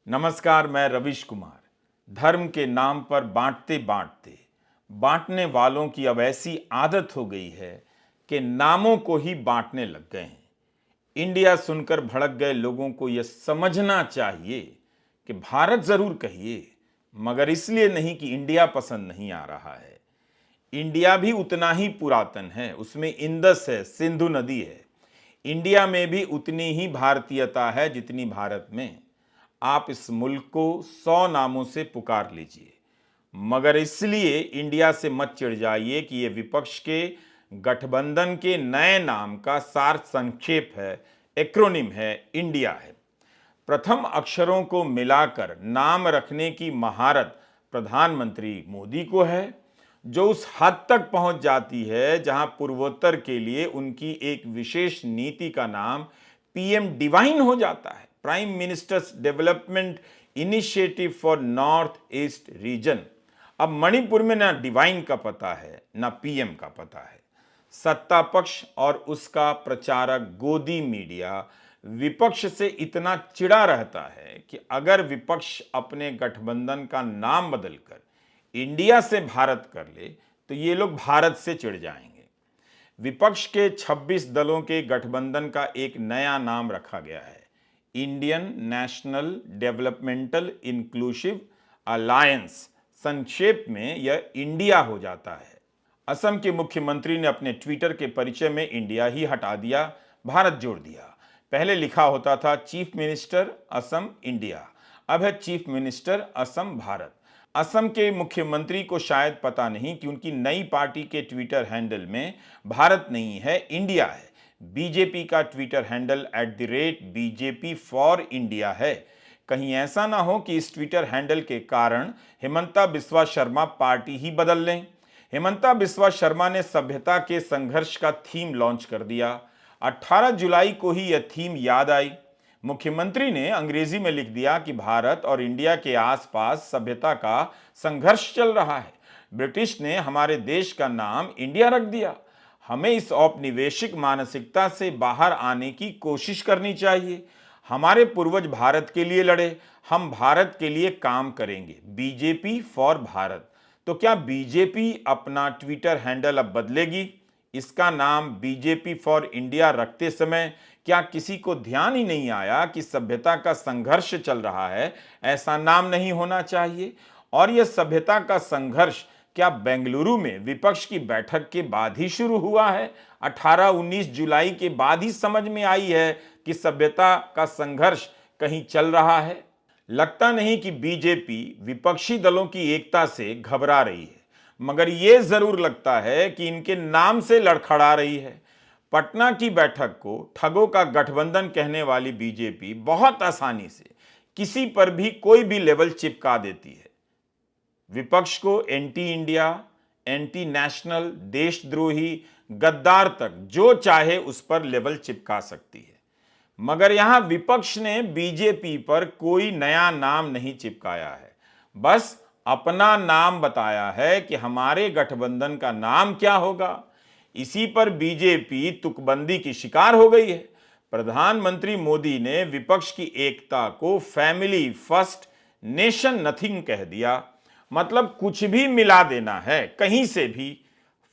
नमस्कार, मैं रविश कुमार। धर्म के नाम पर बांटते बांटते बांटने वालों की अब ऐसी आदत हो गई है कि नामों को ही बांटने लग गए हैं। इंडिया सुनकर भड़क गए लोगों को यह समझना चाहिए कि भारत जरूर कहिए, मगर इसलिए नहीं कि इंडिया पसंद नहीं आ रहा है। इंडिया भी उतना ही पुरातन है, उसमें इंदस है, सिंधु नदी है। इंडिया में भी उतनी ही भारतीयता है जितनी भारत में। आप इस मुल्क को 100 नामों से पुकार लीजिए, मगर इसलिए इंडिया से मत चिढ़ जाइए कि यह विपक्ष के गठबंधन के नए नाम का सार संक्षेप है, एक्रोनिम है, इंडिया है। प्रथम अक्षरों को मिलाकर नाम रखने की महारत प्रधानमंत्री मोदी को है, जो उस हद तक पहुंच जाती है जहां पूर्वोत्तर के लिए उनकी एक विशेष नीति का नाम पीएम डिवाइन हो जाता है, prime ministers development initiative for north east region. अब मणिपुर में ना डिवाइन का पता है ना पीएम का पता है। सत्ता पक्ष और उसका प्रचारक गोदी मीडिया विपक्ष से इतना चिढ़ा रहता है कि अगर विपक्ष अपने गठबंधन का नाम बदलकर इंडिया से भारत कर ले तो ये लोग भारत से चिढ़ जाएंगे। विपक्ष के 26 दलों के गठबंधन का एक नया नाम रखा गया है, Indian National Developmental Inclusive alliance. संक्षेप में यह इंडिया हो जाता है। असम के मुख्यमंत्री ने अपने ट्विटर के परिचय में इंडिया ही हटा दिया, भारत जोड़ दिया। पहले लिखा होता था चीफ मिनिस्टर असम इंडिया, अब है चीफ मिनिस्टर असम भारत। असम के मुख्यमंत्री को शायद पता नहीं कि उनकी नई पार्टी के ट्विटर हैंडल में भारत नहीं है, इंडिया है। बीजेपी का Twitter handle @BJP for India है। कहीं ऐसा ना हो कि इस ट्विटर हैंडल के कारण हेमंता बिस्वा शर्मा पार्टी ही बदल लें। हेमंता बिस्वा शर्मा ने सभ्यता के संघर्ष का थीम लॉन्च कर दिया। 18 जुलाई को ही यह थीम याद आई। मुख्यमंत्री ने अंग्रेजी में लिख दिया कि भारत और इंडिया के आसपास सभ्यता का संघर्ष चल रहा है। ब्रिटिश ने हमारे देश का नाम इंडिया रख दिया। हमें इस औपनिवेशिक मानसिकता से बाहर आने की कोशिश करनी चाहिए। हमारे पूर्वज भारत के लिए लड़े, हम भारत के लिए काम करेंगे। BJP for Bharat. तो क्या बीजेपी अपना ट्विटर हैंडल अब बदलेगी? इसका नाम बीजेपी फॉर इंडिया रखते समय क्या किसी को ध्यान ही नहीं आया कि सभ्यता का संघर्ष चल रहा है? ऐसा नाम नहीं होना चाहिए। और यह सभ्यता का संघर्ष क्या बेंगलुरु में विपक्ष की बैठक के बाद ही शुरू हुआ है? 18-19 जुलाई के बाद ही समझ में आई है कि सभ्यता का संघर्ष कहीं चल रहा है? लगता नहीं कि बीजेपी विपक्षी दलों की एकता से घबरा रही है, मगर यह जरूर लगता है कि इनके नाम से लड़खड़ा रही है। पटना की बैठक को ठगों का गठबंधन कहने वाली बीजेपी बहुत आसानी से किसी पर भी कोई भी लेबल चिपका देती है। विपक्ष को एंटी इंडिया, एंटी नेशनल, देशद्रोही, गद्दार तक जो चाहे उस पर लेबल चिपका सकती है। मगर यहां विपक्ष ने बीजेपी पर कोई नया नाम नहीं चिपकाया है, बस अपना नाम बताया है कि हमारे गठबंधन का नाम क्या होगा। इसी पर बीजेपी तुकबंदी की शिकार हो गई है। प्रधानमंत्री मोदी ने विपक्ष की एकता को फैमिली फर्स्ट नेशन नथिंग कह दिया। मतलब कुछ भी मिला देना है, कहीं से भी।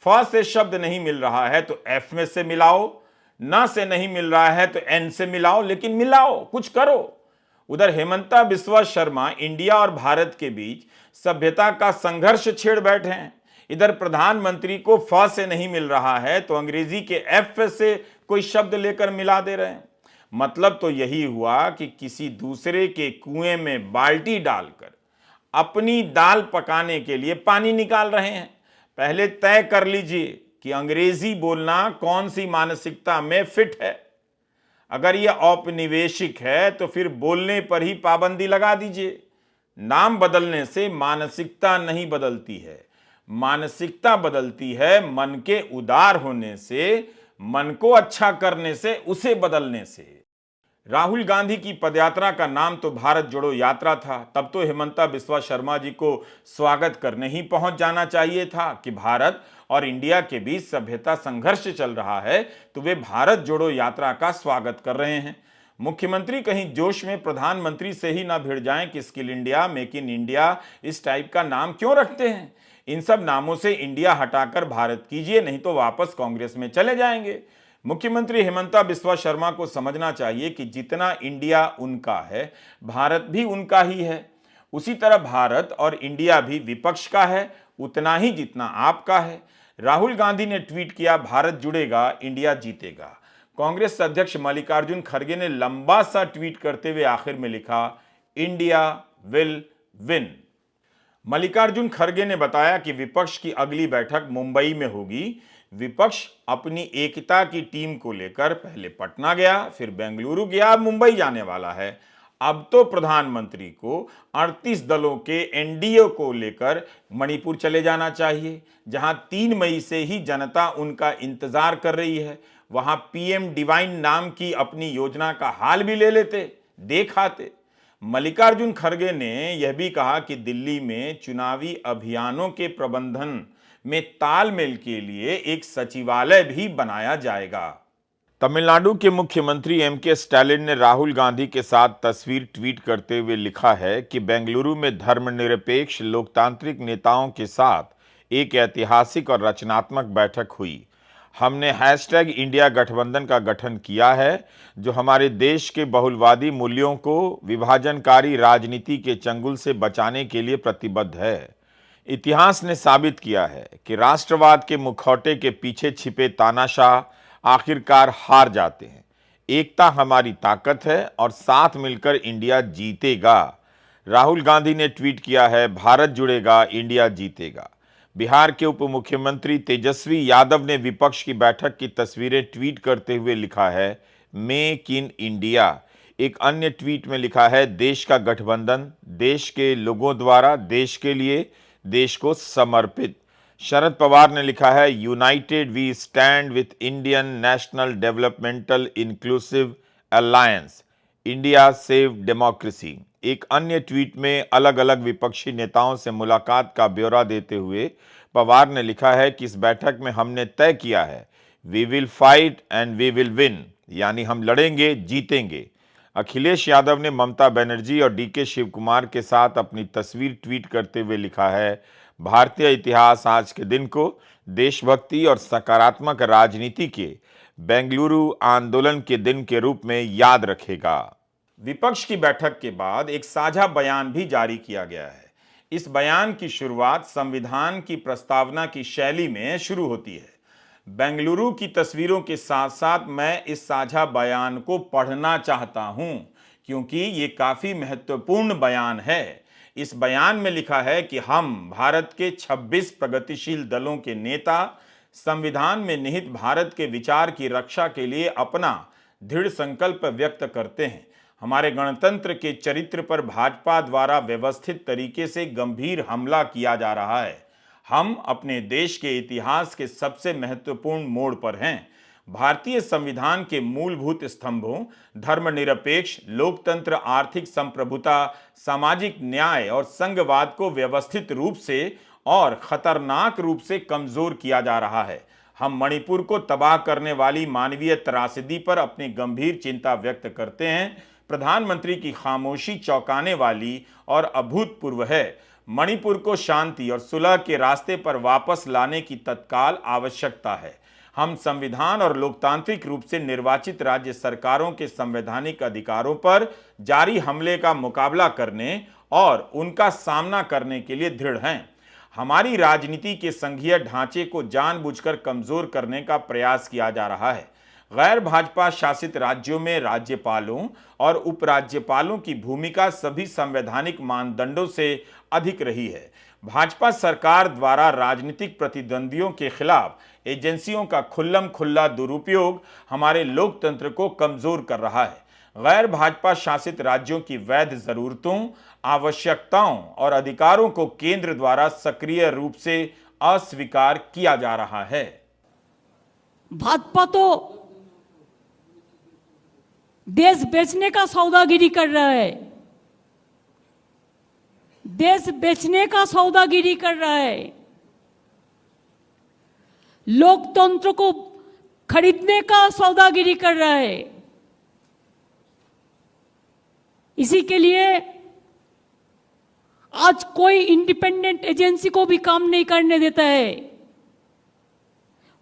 फ से शब्द नहीं मिल रहा है तो एफ में से मिलाओ, न से नहीं मिल रहा है तो एन से मिलाओ, लेकिन मिलाओ, कुछ करो। उधर हेमंता बिस्वा शर्मा इंडिया और भारत के बीच सभ्यता का संघर्ष छेड़ बैठे हैं। इधर प्रधानमंत्री को फ से नहीं मिल रहा है तो अंग्रेजी के एफ से कोई शब्द लेकर मिला दे रहे हैं। मतलब तो यही हुआ कि किसी दूसरे के कुएं में बाल्टी डालकर अपनी दाल पकाने के लिए पानी निकाल रहे हैं। पहले तय कर लीजिए कि अंग्रेजी बोलना कौन सी मानसिकता में फिट है। अगर यह औपनिवेशिक है तो फिर बोलने पर ही पाबंदी लगा दीजिए। नाम बदलने से मानसिकता नहीं बदलती है, मानसिकता बदलती है मन के उदार होने से, मन को अच्छा करने से, उसे बदलने से। राहुल गांधी की पदयात्रा का नाम तो भारत जोड़ो यात्रा था, तब तो हेमंता बिस्वा शर्मा जी को स्वागत करने ही पहुंच जाना चाहिए था कि भारत और इंडिया के बीच सभ्यता संघर्ष चल रहा है तो वे भारत जोड़ो यात्रा का स्वागत कर रहे हैं। मुख्यमंत्री कहीं जोश में प्रधानमंत्री से ही ना भिड़ जाएं कि skill India, make in India इस टाइप का नाम क्यों रखते हैं। इन सब नामों से इंडिया हटाकर भारत कीजिए, नहीं तो वापस कांग्रेस में चले जाएंगे। मुख्यमंत्री हेमंता बिस्वा शर्मा को समझना चाहिए कि जितना इंडिया उनका है, भारत भी उनका ही है। उसी तरह भारत और इंडिया भी विपक्ष का है उतना ही जितना आपका है। राहुल गांधी ने ट्वीट किया, भारत जुड़ेगा, इंडिया जीतेगा। कांग्रेस अध्यक्ष मल्लिकार्जुन खड़गे ने लंबा सा ट्वीट करते हुए आखिर में लिखा, इंडिया विल विन। मल्लिकार्जुन खड़गे ने बताया कि विपक्ष की अगली बैठक मुंबई में होगी। विपक्ष अपनी एकता की टीम को लेकर पहले पटना गया, फिर बेंगलुरु गया, अब मुंबई जाने वाला है। अब तो प्रधानमंत्री को 38 दलों के एनडीए को लेकर मणिपुर चले जाना चाहिए, जहां 3 मई से ही जनता उनका इंतजार कर रही है। वहां पीएम डिवाइन नाम की अपनी योजना का हाल भी ले लेते, देख आते। मल्लिकार्जुन खड़गे ने यह भी कहा कि दिल्ली में चुनावी अभियानों के प्रबंधन में तालमेल के लिए एक सचिवालय भी बनाया जाएगा। तमिलनाडु के मुख्यमंत्री एमके स्टालिन ने राहुल गांधी के साथ तस्वीर ट्वीट करते हुए लिखा है कि बेंगलुरु में धर्मनिरपेक्ष लोकतांत्रिक नेताओं के साथ एक ऐतिहासिक और रचनात्मक बैठक हुई। हमने #इंडिया गठबंधन का गठन किया है, जो हमारे देश के बहुलवादी मूल्यों को विभाजनकारी राजनीति के चंगुल से बचाने के लिए प्रतिबद्ध है। इतिहास ने साबित किया है कि राष्ट्रवाद के मुखौटे के पीछे छिपे तानाशाह आखिरकार हार जाते हैं। एकता हमारी ताकत है और साथ मिलकर इंडिया जीतेगा। राहुल गांधी ने ट्वीट किया है, भारत जुड़ेगा, इंडिया जीतेगा। बिहार के उप मुख्यमंत्री तेजस्वी यादव ने विपक्ष की बैठक की तस्वीरें ट्वीट करते हुए लिखा है, मेक इन इंडिया। एक अन्य ट्वीट में लिखा है, देश का गठबंधन, देश के लोगों द्वारा, देश के लिए, देश को समर्पित। शरद पवार ने लिखा है, united we stand with Indian National Developmental Inclusive Alliance, India save democracy. एक अन्य ट्वीट में अलग अलग विपक्षी नेताओं से मुलाकात का ब्यौरा देते हुए पवार ने लिखा है कि इस बैठक में हमने तय किया है, we will fight and we will win, यानी हम लड़ेंगे, जीतेंगे। अखिलेश यादव ने ममता बनर्जी और डीके शिव कुमार के साथ अपनी तस्वीर ट्वीट करते हुए लिखा है, भारतीय इतिहास आज के दिन को देशभक्ति और सकारात्मक राजनीति के बेंगलुरु आंदोलन के दिन के रूप में याद रखेगा। विपक्ष की बैठक के बाद एक साझा बयान भी जारी किया गया है। इस बयान की शुरुआत संविधान की प्रस्तावना की शैली में शुरू होती है। बेंगलुरु की तस्वीरों के साथ साथ मैं इस साझा बयान को पढ़ना चाहता हूं, क्योंकि ये काफी महत्वपूर्ण बयान है। इस बयान में लिखा है कि हम भारत के 26 प्रगतिशील दलों के नेता संविधान में निहित भारत के विचार की रक्षा के लिए अपना दृढ़ संकल्प व्यक्त करते हैं। हमारे गणतंत्र के चरित्र पर भाजपा द्वारा व्यवस्थित तरीके से गंभीर हमला किया जा रहा है। हम अपने देश के इतिहास के सबसे महत्वपूर्ण मोड़ पर हैं। भारतीय संविधान के मूलभूत स्तंभों धर्मनिरपेक्ष, लोकतंत्र, आर्थिक संप्रभुता, सामाजिक न्याय और संघवाद को व्यवस्थित रूप से और खतरनाक रूप से कमजोर किया जा रहा है। हम मणिपुर को तबाह करने वाली मानवीय त्रासदी पर अपनी गंभीर चिंता व्यक्त करते हैं। प्रधानमंत्री की खामोशी चौंकाने वाली और अभूतपूर्व है। मणिपुर को शांति और सुलह के रास्ते पर वापस लाने की तत्काल आवश्यकता है। हम संविधान और लोकतांत्रिक रूप से निर्वाचित राज्य सरकारों के संवैधानिक अधिकारों पर जारी हमले का मुकाबला करने और उनका सामना करने के लिए दृढ़ हैं। हमारी राजनीति के संघीय ढांचे को जानबूझकर कमजोर करने का प्रयास किया जा रहा है। गैर भाजपा शासित राज्यों में राज्यपालों और उपराज्यपालों की भूमिका सभी संवैधानिक मानदंडों से अधिक रही है। भाजपा सरकार द्वारा राजनीतिक प्रतिद्वंदियों के खिलाफ एजेंसियों का खुल्लम खुल्ला दुरुपयोग हमारे लोकतंत्र को कमजोर कर रहा है। गैर भाजपा शासित राज्यों की वैध जरूरतों, आवश्यकताओं और अधिकारों को केंद्र द्वारा सक्रिय रूप से अस्वीकार किया जा रहा है। भाजपा तो देश बेचने का सौदागिरी कर रहा है, देश बेचने का सौदागिरी कर रहा है, लोकतंत्र को खरीदने का सौदागिरी कर रहा है। इसी के लिए आज कोई इंडिपेंडेंट एजेंसी को भी काम नहीं करने देता है।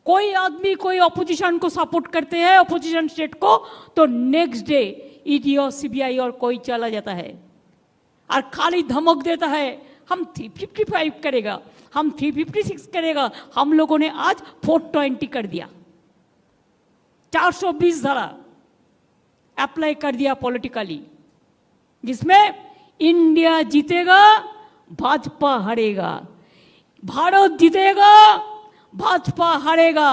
कोई आदमी कोई ऑपोजिशन को सपोर्ट करते हैं, ऑपोजिशन स्टेट को, तो नेक्स्ट डे ईडी और सीबीआई और कोई चला जाता है और खाली धमक देता है हम 355 करेगा, हम 356 करेगा। हम लोगों ने आज 420 कर दिया, 420 धारा अप्लाई कर दिया पॉलिटिकली, जिसमें इंडिया जीतेगा, भाजपा हारेगा, भारत जीतेगा, भाजपा हारेगा,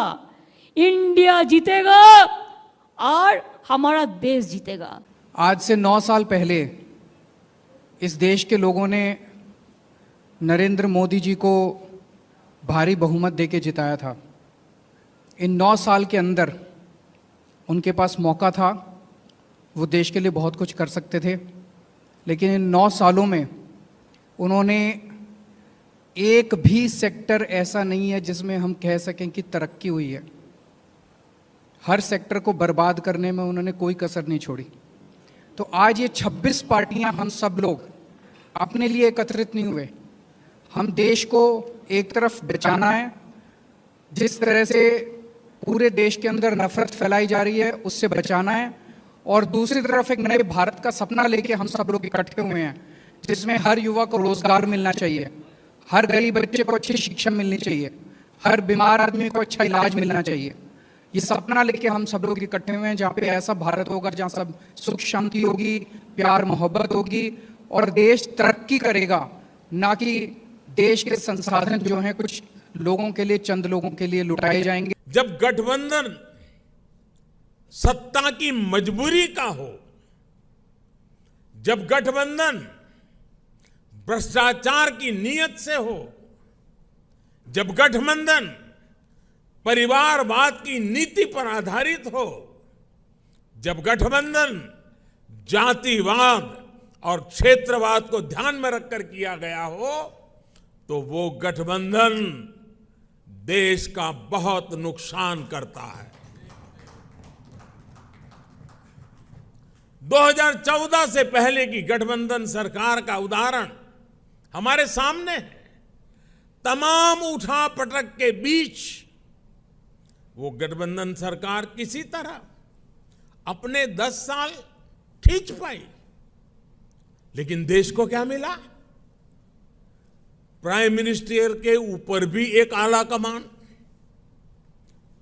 इंडिया जीतेगा और हमारा देश जीतेगा। आज से 9 साल पहले इस देश के लोगों ने नरेंद्र मोदी जी को भारी बहुमत देके जिताया था। इन 9 साल के अंदर उनके पास मौका था, वो देश के लिए बहुत कुछ कर सकते थे, लेकिन इन 9 सालों में उन्होंने एक भी सेक्टर ऐसा नहीं है जिसमें हम कह सकें कि तरक्की हुई है। हर सेक्टर को बर्बाद करने में उन्होंने कोई कसर नहीं छोड़ी। तो आज ये 26 पार्टियां, हम सब लोग अपने लिए एकत्रित नहीं हुए। हम देश को एक तरफ बचाना है, जिस तरह से पूरे देश के अंदर नफरत फैलाई जा रही है उससे बचाना है, और दूसरी तरफ एक नए भारत का सपना लेके हम सब लोग इकट्ठे हुए हैं, जिसमें हर युवा को रोजगार मिलना चाहिए, हर गरीब बच्चे को अच्छी शिक्षा मिलनी चाहिए, हर बीमार आदमी को अच्छा इलाज मिलना चाहिए। ये सपना लेके हम सब लोग इकट्ठे हुए हैं, जहाँ पे ऐसा भारत होगा जहाँ सब सुख शांति होगी, प्यार मोहब्बत होगी और देश तरक्की करेगा, ना कि देश के संसाधन जो हैं कुछ लोगों के लिए, चंद लोगों के लिए लुटाए जाएंगे। जब गठबंधन सत्ता की मजबूरी का हो, जब गठबंधन भ्रष्टाचार की नीयत से हो, जब गठबंधन परिवारवाद की नीति पर आधारित हो, जब गठबंधन जातिवाद और क्षेत्रवाद को ध्यान में रखकर किया गया हो, तो वो गठबंधन देश का बहुत नुकसान करता है। 2014 से पहले की गठबंधन सरकार का उदाहरण हमारे सामने है। तमाम उठापटक के बीच वो गठबंधन सरकार किसी तरह अपने 10 साल खींच पाई, लेकिन देश को क्या मिला? प्राइम मिनिस्टर के ऊपर भी एक आला कमान,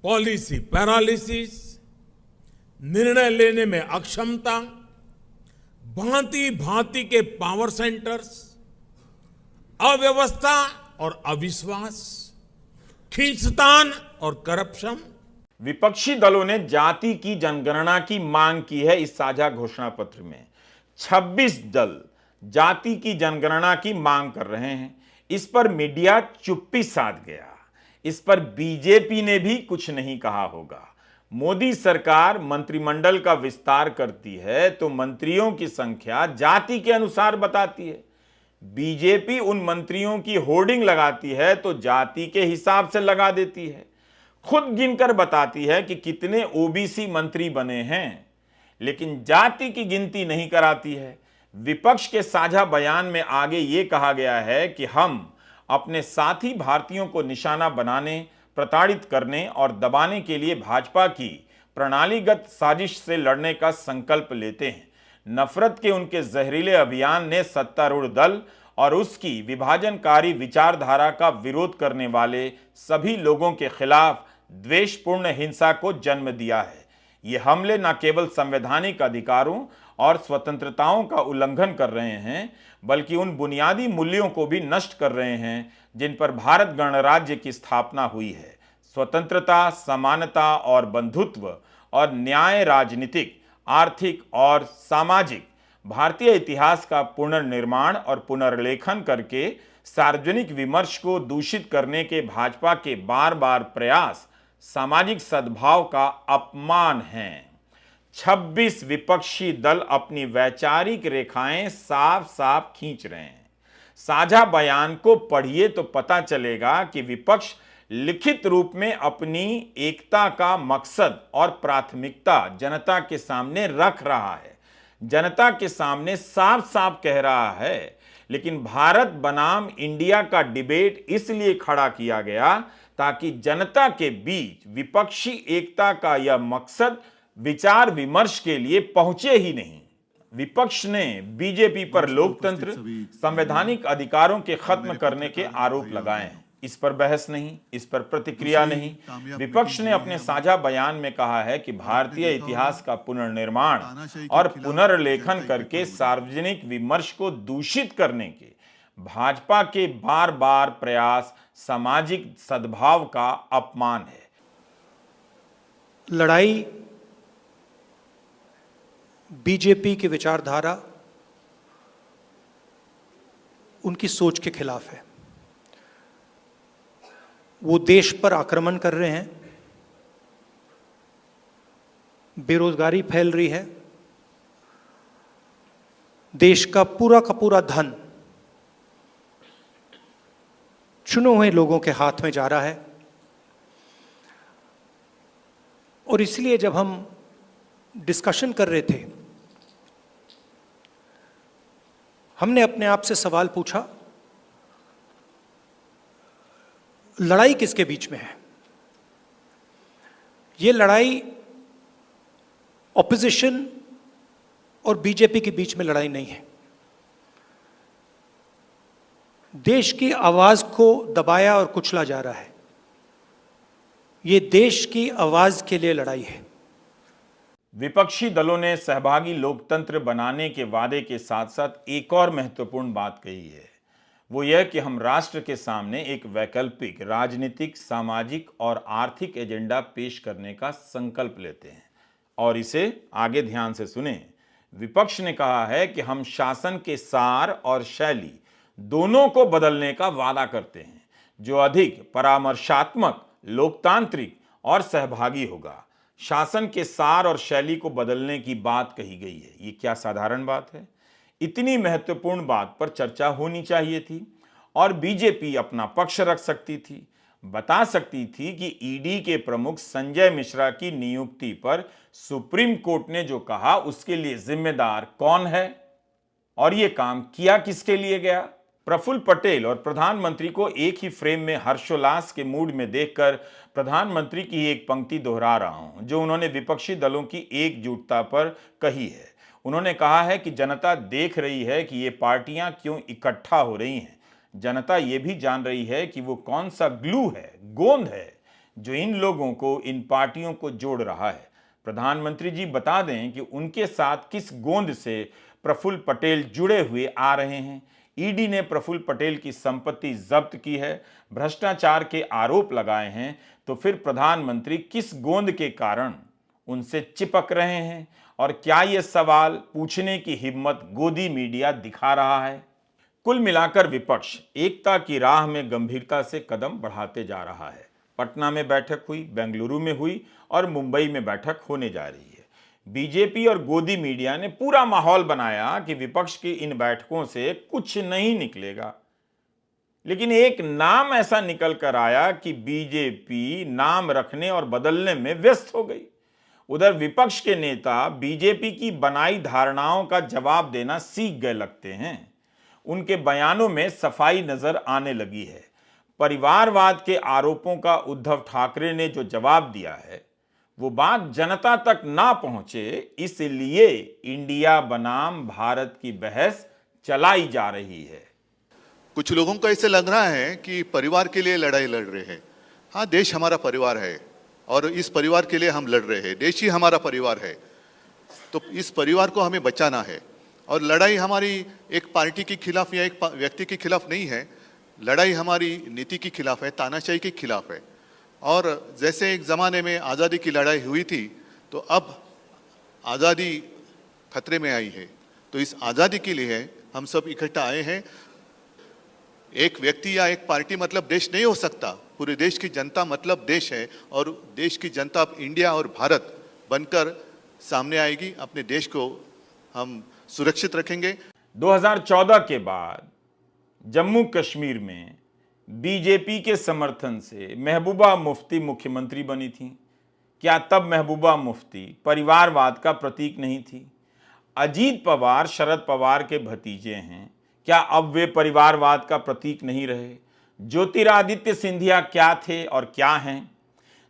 पॉलिसी पैरालिसिस, निर्णय लेने में अक्षमता, भांति भांति के पावर सेंटर्स, अव्यवस्था और अविश्वास, खींचतान और करप्शन। विपक्षी दलों ने जाति की जनगणना की मांग की है। इस साझा घोषणा पत्र में 26 दल जाति की जनगणना की मांग कर रहे हैं। इस पर मीडिया चुप्पी साध गया। इस पर बीजेपी ने भी कुछ नहीं कहा होगा। मोदी सरकार मंत्रिमंडल का विस्तार करती है तो मंत्रियों की संख्या जाति के अनुसार बताती है। बीजेपी उन मंत्रियों की होर्डिंग लगाती है तो जाति के हिसाब से लगा देती है। खुद गिनकर बताती है कि कितने ओबीसी मंत्री बने हैं, लेकिन जाति की गिनती नहीं कराती है। विपक्ष के साझा बयान में आगे ये कहा गया है कि हम अपने साथी भारतीयों को निशाना बनाने, प्रताड़ित करने और दबाने के लिए भाजपा की प्रणालीगत साजिश से लड़ने का संकल्प लेते हैं। नफरत के उनके जहरीले अभियान ने सत्तारूढ़ दल और उसकी विभाजनकारी विचारधारा का विरोध करने वाले सभी लोगों के खिलाफ द्वेषपूर्ण हिंसा को जन्म दिया है। ये हमले न केवल संवैधानिक अधिकारों और स्वतंत्रताओं का उल्लंघन कर रहे हैं, बल्कि उन बुनियादी मूल्यों को भी नष्ट कर रहे हैं जिन पर भारत गणराज्य की स्थापना हुई है। स्वतंत्रता, समानता और बंधुत्व और न्याय राजनीतिक, आर्थिक और सामाजिक भारतीय इतिहास का पुनर्निर्माण और पुनर्लेखन करके सार्वजनिक विमर्श को दूषित करने के भाजपा के बार बार प्रयास सामाजिक सद्भाव का अपमान हैं। 26 विपक्षी दल अपनी वैचारिक रेखाएं साफ साफ खींच रहे हैं। साझा बयान को पढ़िए तो पता चलेगा कि विपक्ष लिखित रूप में अपनी एकता का मकसद और प्राथमिकता जनता के सामने रख रहा है। जनता के सामने साफ साफ कह रहा है। लेकिन भारत बनाम इंडिया का डिबेट इसलिए खड़ा किया गया ताकि जनता के बीच विपक्षी एकता का यह मकसद विचार विमर्श के लिए पहुंचे ही नहीं। विपक्ष ने बीजेपी पर लोकतंत्र, संवैधानिक अधिकारों के खत्म करने के आरोप लगाए हैं। इस पर बहस नहीं, इस पर प्रतिक्रिया नहीं। विपक्ष ने अपने साझा बयान में कहा है कि भारतीय इतिहास का पुनर्निर्माण और पुनर्लेखन करके सार्वजनिक विमर्श को दूषित करने के भाजपा के बार बार प्रयास सामाजिक सद्भाव का अपमान है। लड़ाई बीजेपी की विचारधारा, उनकी सोच के खिलाफ है। वो देश पर आक्रमण कर रहे हैं, बेरोजगारी फैल रही है, देश का पूरा धन चुने हुए लोगों के हाथ में जा रहा है। और इसलिए जब हम डिस्कशन कर रहे थे, हमने अपने आप से सवाल पूछा, लड़ाई किसके बीच में है? ये लड़ाई ऑपोजिशन और बीजेपी के बीच में लड़ाई नहीं है। देश की आवाज को दबाया और कुचला जा रहा है। ये देश की आवाज के लिए लड़ाई है। विपक्षी दलों ने सहभागी लोकतंत्र बनाने के वादे के साथ साथ एक और महत्वपूर्ण बात कही है। वो यह कि हम राष्ट्र के सामने एक वैकल्पिक राजनीतिक, सामाजिक और आर्थिक एजेंडा पेश करने का संकल्प लेते हैं। और इसे आगे ध्यान से सुने। विपक्ष ने कहा है कि हम शासन के सार और शैली दोनों को बदलने का वादा करते हैं, जो अधिक परामर्शात्मक, लोकतांत्रिक और सहभागी होगा। शासन के सार और शैली को बदलने की बात कही गई है। ये क्या साधारण बात है? इतनी महत्वपूर्ण बात पर चर्चा होनी चाहिए थी और बीजेपी अपना पक्ष रख सकती थी, बता सकती थी कि ईडी के प्रमुख संजय मिश्रा की नियुक्ति पर सुप्रीम कोर्ट ने जो कहा उसके लिए जिम्मेदार कौन है और यह काम किया किसके लिए गया। प्रफुल्ल पटेल और प्रधानमंत्री को एक ही फ्रेम में हर्षोल्लास के मूड में देखकर प्रधानमंत्री की एक पंक्ति दोहरा रहा हूं, जो उन्होंने विपक्षी दलों की एकजुटता पर कही है। उन्होंने कहा है कि जनता देख रही है कि ये पार्टियां क्यों इकट्ठा हो रही हैं। जनता ये भी जान रही है कि वो कौन सा ग्लू है, गोंद है, जो इन लोगों को, इन पार्टियों को जोड़ रहा है। प्रधानमंत्री जी बता दें कि उनके साथ किस गोंद से प्रफुल्ल पटेल जुड़े हुए आ रहे हैं। ईडी ने प्रफुल्ल पटेल की संपत्ति जब्त की है, भ्रष्टाचार के आरोप लगाए हैं, तो फिर प्रधानमंत्री किस गोंद के कारण उनसे चिपक रहे हैं और क्या यह सवाल पूछने की हिम्मत गोदी मीडिया दिखा रहा है? कुल मिलाकर विपक्ष एकता की राह में गंभीरता से कदम बढ़ाते जा रहा है। पटना में बैठक हुई, बेंगलुरु में हुई और मुंबई में बैठक होने जा रही है। बीजेपी और गोदी मीडिया ने पूरा माहौल बनाया कि विपक्ष की इन बैठकों से कुछ नहीं निकलेगा। लेकिन एक नाम ऐसा निकल कर आया कि बीजेपी नाम रखने और बदलने में व्यस्त हो गई। उधर विपक्ष के नेता बीजेपी की बनाई धारणाओं का जवाब देना सीख गए लगते हैं। उनके बयानों में सफाई नजर आने लगी है। परिवारवाद के आरोपों का उद्धव ठाकरे ने जो जवाब दिया है, वो बात जनता तक ना पहुंचे, इसलिए इंडिया बनाम भारत की बहस चलाई जा रही है। कुछ लोगों को ऐसे लग रहा है कि परिवार के लिए लड़ाई लड़ रहे हैं। हाँ, देश हमारा परिवार है और इस परिवार के लिए हम लड़ रहे हैं। देश ही हमारा परिवार है, तो इस परिवार को हमें बचाना है। और लड़ाई हमारी एक पार्टी के खिलाफ या एक व्यक्ति के खिलाफ नहीं है। लड़ाई हमारी नीति के खिलाफ है, तानाशाही के खिलाफ है। और जैसे एक ज़माने में आज़ादी की लड़ाई हुई थी, तो अब आज़ादी खतरे में आई है। तो इस आज़ादी के लिए हम सब इकट्ठा आए हैं। एक व्यक्ति या एक पार्टी मतलब देश नहीं हो सकता। पूरे देश की जनता मतलब देश है और देश की जनता अब इंडिया और भारत बनकर सामने आएगी। अपने देश को हम सुरक्षित रखेंगे। 2014 के बाद जम्मू कश्मीर में बीजेपी के समर्थन से महबूबा मुफ्ती मुख्यमंत्री बनी थी। क्या तब महबूबा मुफ्ती परिवारवाद का प्रतीक नहीं थी? अजीत पवार शरद पवार के भतीजे हैं, क्या अब वे परिवारवाद का प्रतीक नहीं रहे? ज्योतिरादित्य सिंधिया क्या थे और क्या हैं?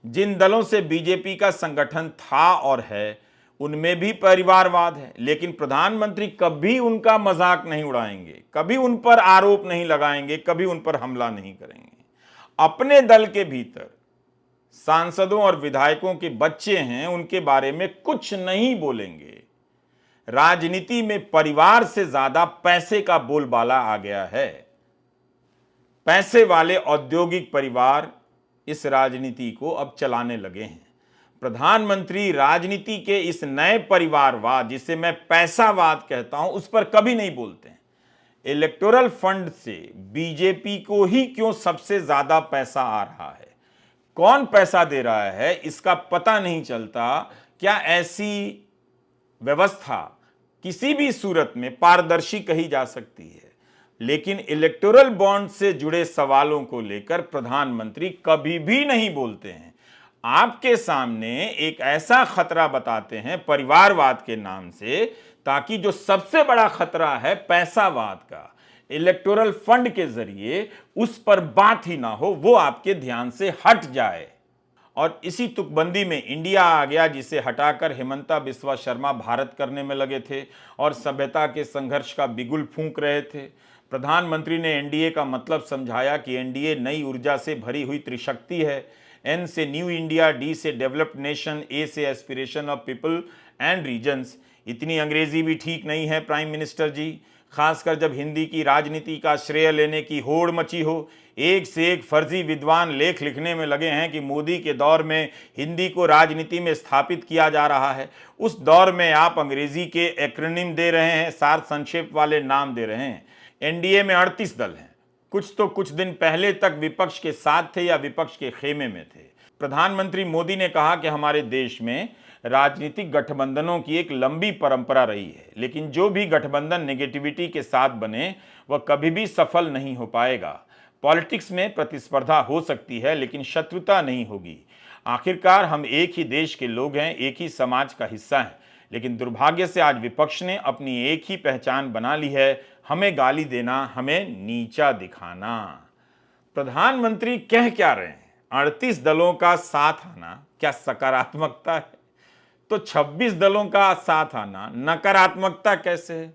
जिन दलों से बीजेपी का संगठन था और है, उनमें भी परिवारवाद है, लेकिन प्रधानमंत्री कभी उनका मजाक नहीं उड़ाएंगे, कभी उन पर आरोप नहीं लगाएंगे, कभी उन पर हमला नहीं करेंगे। अपने दल के भीतर सांसदों और विधायकों के बच्चे हैं, उनके बारे में कुछ नहीं बोलेंगे। राजनीति में परिवार से ज्यादा पैसे का बोलबाला आ गया है। पैसे वाले औद्योगिक परिवार इस राजनीति को अब चलाने लगे हैं। प्रधानमंत्री राजनीति के इस नए परिवारवाद, जिसे मैं पैसावाद कहता हूं, उस पर कभी नहीं बोलते हैं। इलेक्टोरल फंड से बीजेपी को ही क्यों सबसे ज्यादा पैसा आ रहा है, कौन पैसा दे रहा है, इसका पता नहीं चलता। क्या ऐसी व्यवस्था किसी भी सूरत में पारदर्शी कही जा सकती है? लेकिन इलेक्टोरल बॉन्ड से जुड़े सवालों को लेकर प्रधानमंत्री कभी भी नहीं बोलते हैं। आपके सामने एक ऐसा खतरा बताते हैं परिवारवाद के नाम से, ताकि जो सबसे बड़ा खतरा है पैसावाद का, इलेक्टोरल फंड के जरिए उस पर बात ही ना हो, वो आपके ध्यान से हट जाए। और इसी तुकबंदी में इंडिया आ गया, जिसे हटाकर हिमंता बिस्वा शर्मा भारत करने में लगे थे और सभ्यता के संघर्ष का बिगुल फूंक रहे थे। प्रधानमंत्री ने एनडीए का मतलब समझाया कि एनडीए नई ऊर्जा से भरी हुई त्रिशक्ति है। एन से न्यू इंडिया, डी से डेवलप्ड नेशन, ए से aspiration of people and regions. इतनी अंग्रेजी भी ठीक नहीं है प्राइम मिनिस्टर जी, खासकर जब हिंदी की राजनीति का श्रेय लेने की होड़ मची हो। एक से एक फर्जी विद्वान लेख लिखने में लगे हैं कि मोदी के दौर में हिंदी को राजनीति में स्थापित किया जा रहा है। उस दौर में आप अंग्रेजी के एक्रोनिम दे रहे हैं, सार संक्षेप वाले नाम दे रहे हैं। एनडीए में 38 दल हैं। कुछ तो कुछ दिन पहले तक विपक्ष के साथ थे या विपक्ष के खेमे में थे। प्रधानमंत्री मोदी ने कहा कि हमारे देश में राजनीतिक गठबंधनों की एक लंबी परंपरा रही है, लेकिन जो भी गठबंधन नेगेटिविटी के साथ बने वह कभी भी सफल नहीं हो पाएगा। पॉलिटिक्स में प्रतिस्पर्धा हो सकती है, लेकिन शत्रुता नहीं होगी। आखिरकार हम एक ही देश के लोग हैं, एक ही समाज का हिस्सा हैं। लेकिन दुर्भाग्य से आज विपक्ष ने अपनी एक ही पहचान बना ली है, हमें गाली देना, हमें नीचा दिखाना। प्रधानमंत्री कह क्या रहे हैं? 38 दलों का साथ आना क्या सकारात्मकता है? तो 26 दलों का साथ आना नकारात्मकता कैसे है?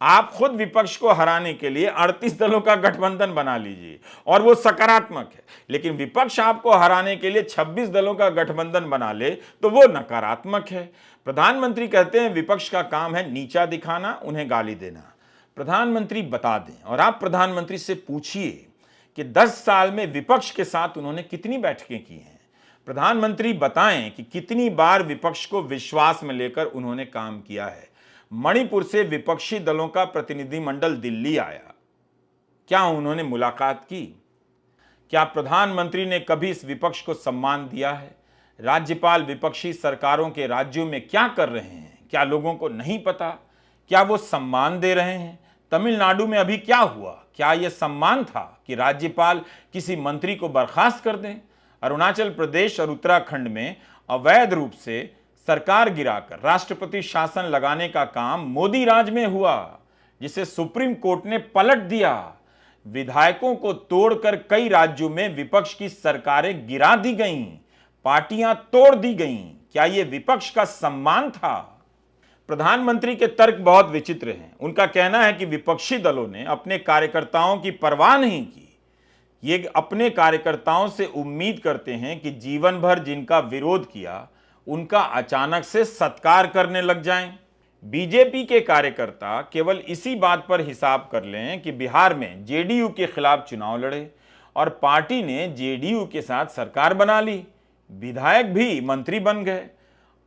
आप खुद विपक्ष को हराने के लिए 38 दलों का गठबंधन बना लीजिए और वो सकारात्मक है, लेकिन विपक्ष आपको हराने के लिए 26 दलों का गठबंधन बना ले तो वो नकारात्मक है। प्रधानमंत्री कहते हैं विपक्ष का काम है नीचा दिखाना, उन्हें गाली देना। प्रधानमंत्री बता दें और आप प्रधानमंत्री से पूछिए कि 10 साल में विपक्ष के साथ उन्होंने कितनी बैठकें की हैं। प्रधानमंत्री बताएं कि कितनी बार विपक्ष को विश्वास में लेकर उन्होंने काम किया है। मणिपुर से विपक्षी दलों का प्रतिनिधिमंडल दिल्ली आया, क्या उन्होंने मुलाकात की? क्या प्रधानमंत्री ने कभी इस विपक्ष को सम्मान दिया है? राज्यपाल विपक्षी सरकारों के राज्यों में क्या कर रहे हैं, क्या लोगों को नहीं पता? क्या वो सम्मान दे रहे हैं? तमिलनाडु में अभी क्या हुआ? क्या यह सम्मान था कि राज्यपाल किसी मंत्री को बर्खास्त कर दें? अरुणाचल प्रदेश और उत्तराखंड में अवैध रूप से सरकार गिराकर राष्ट्रपति शासन लगाने का काम मोदी राज में हुआ, जिसे सुप्रीम कोर्ट ने पलट दिया। विधायकों को तोड़कर कई राज्यों में विपक्ष की सरकारें गिरा दी गईं, पार्टियां तोड़ दी गईं। क्या यह विपक्ष का सम्मान था? प्रधानमंत्री के तर्क बहुत विचित्र हैं। उनका कहना है कि विपक्षी दलों ने अपने कार्यकर्ताओं की परवाह नहीं की। ये अपने कार्यकर्ताओं से उम्मीद करते हैं कि जीवन भर जिनका विरोध किया उनका अचानक से सत्कार करने लग जाएं। बीजेपी के कार्यकर्ता केवल इसी बात पर हिसाब कर लें कि बिहार में जेडीयू के खिलाफ चुनाव लड़े और पार्टी ने जेडीयू के साथ सरकार बना ली, विधायक भी मंत्री बन गए।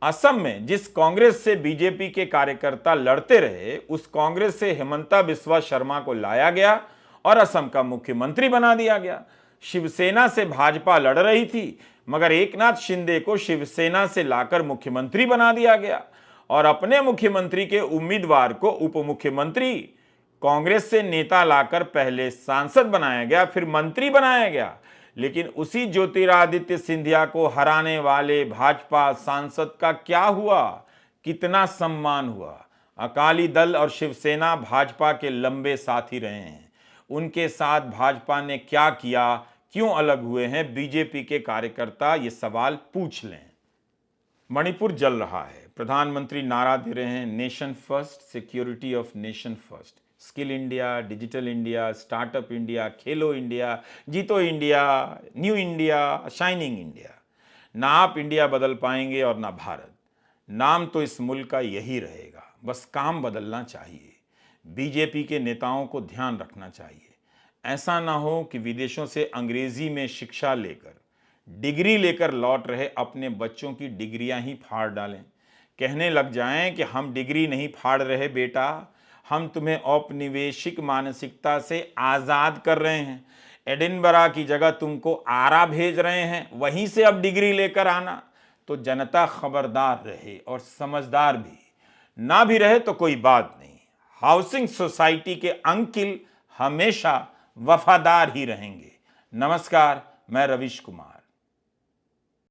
असम में जिस कांग्रेस से बीजेपी के कार्यकर्ता लड़ते रहे, उस कांग्रेस से हिमंता बिस्वा शर्मा को लाया गया और असम का मुख्यमंत्री बना दिया गया। शिवसेना से भाजपा लड़ रही थी, मगर एकनाथ शिंदे को शिवसेना से लाकर मुख्यमंत्री बना दिया गया और अपने मुख्यमंत्री के उम्मीदवार को उप मुख्यमंत्री, कांग्रेस से नेता लाकर पहले सांसद बनाया गया, फिर मंत्री बनाया गया। लेकिन उसी ज्योतिरादित्य सिंधिया को हराने वाले भाजपा सांसद का क्या हुआ? कितना सम्मान हुआ? अकाली दल और शिवसेना भाजपा के लंबे साथी रहे हैं। उनके साथ भाजपा ने क्या किया, क्यों अलग हुए हैं बीजेपी के कार्यकर्ता, ये सवाल पूछ लें। मणिपुर जल रहा है। प्रधानमंत्री नारा दे रहे हैं nation first, security of nation first. Skill India, digital India, startup India, Khelo India, जीतो India, new India, shining India. ना आप इंडिया बदल पाएंगे और ना भारत। नाम तो इस मुल्क का यही रहेगा, बस काम बदलना चाहिए। बीजेपी के नेताओं को ध्यान रखना चाहिए, ऐसा ना हो कि विदेशों से अंग्रेजी में शिक्षा लेकर, डिग्री लेकर लौट रहे अपने बच्चों की डिग्रियां ही फाड़ डालें। कहने लग जाएं कि हम डिग्री नहीं फाड़ रहे बेटा, हम तुम्हें औपनिवेशिक मानसिकता से आज़ाद कर रहे हैं। एडिनबरा की जगह तुमको आरा भेज रहे हैं, वहीं से अब डिग्री लेकर आना। तो जनता खबरदार रहे और समझदार भी। ना भी रहे तो कोई बात नहीं, हाउसिंग सोसाइटी के अंकिल हमेशा वफादार ही रहेंगे। नमस्कार, मैं रविश कुमार।